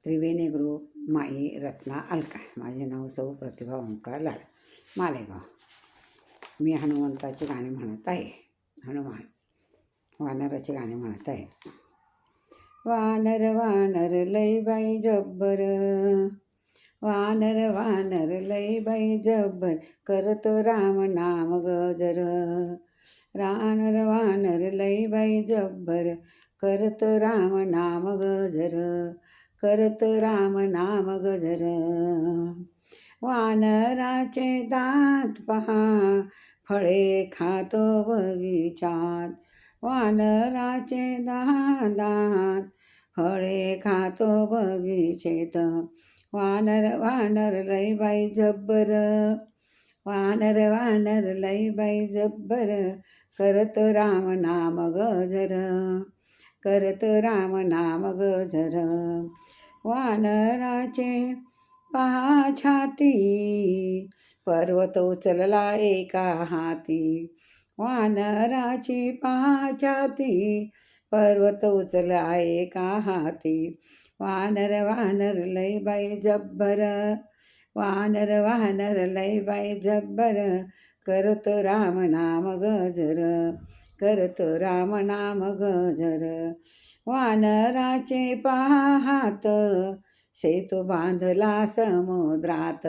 त्रिवेणी group माई रत्ना अलका. माझे नाव सौ प्रतिभा ओंकार लाड, मालेगाव. मी हनुमंताची गाणी म्हणत आहे. हनुमान वानराची गाणी म्हणत आहे. वानर वानर लई बाई जब्बर, वानर वानर लई बाई जब्बर, करतो राम नाम गजर. वानर वानर लई बाई जब्बर, करतो राम नाम गजर, करतो राम नाम गजर. वानराचे दात पहा, फळे खातो बगीचात. वानराचे दात, फळे खातो बगीचेत. वानर वानर लई बाई जब्बर, वानर वानर लई बाई जब्बर, करतो राम नाम गजर, करतो राम नाम गजर. वानराचे पहा छाती, पर्वत उचलला एका हाती. वानराची पहा छाती, पर्वत उचलला एका हाती. वानर वानर लई बाई जब्बर, वानर वानर लई बाई जब्बर, करतो राम नाम गजर, करतो राम नाम गजर. वानराचे पहा हात, सेतू बांधला समुद्रात.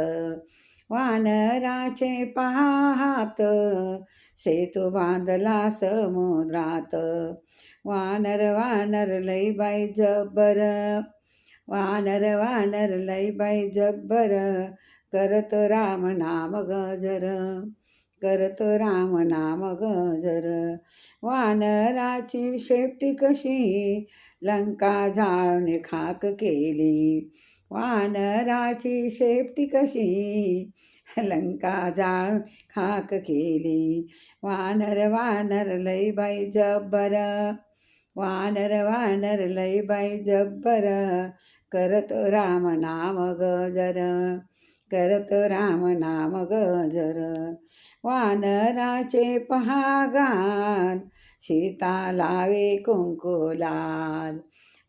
वानराचे पहा हात, सेतू बांधला समुद्रात. वानर वानर लई बाई जब्बर, वानर वानर लई बाई जब्बर, करतो राम नाम गजर, करतो राम नाम गजर. वानराची शेपटी कशी, लंका जाळून खाक केली. वानराची शेपटी कशी, लंका जाळून खाक केली. वानर वानर लई बाई जब्बर, वानर वानर लई बाई जब्बर, करतो राम नाम गजर, करतो राम नाम गजर. वानराचे पहा गाल, सीता लावे कुंकू लाल.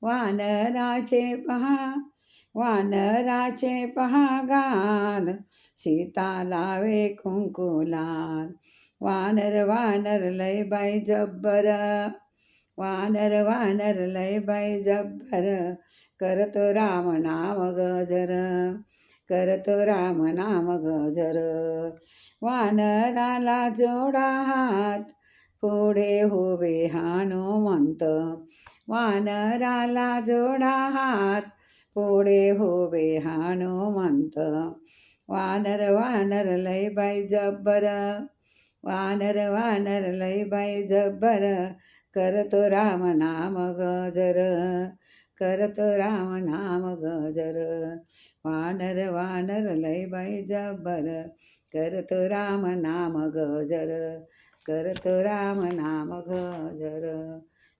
वानराचे पहा, वानराचे पहा गाल, सीता लावे कुंकू लाल. वानर वानर लई बाई जब्बर, वानर वानर लई बाई जब्बर, करतो राम नाम गजर, करतो राम नाम गजर. वानराला जोडा हात, पुढे उभे हनुमंत. वानराला जोडा हात, पुढे उभे हनुमंत. वानर वानर लई बाई जब्बर, वानर वानर लई बाई जब्बर, करतो राम नाम गजर, करतो राम नाम गजर. वानर वानर लई बाई जब्बर, करतो राम नाम गजर, करतो राम नाम गजर.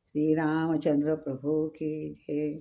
श्री रामचंद्र प्रभु की जय.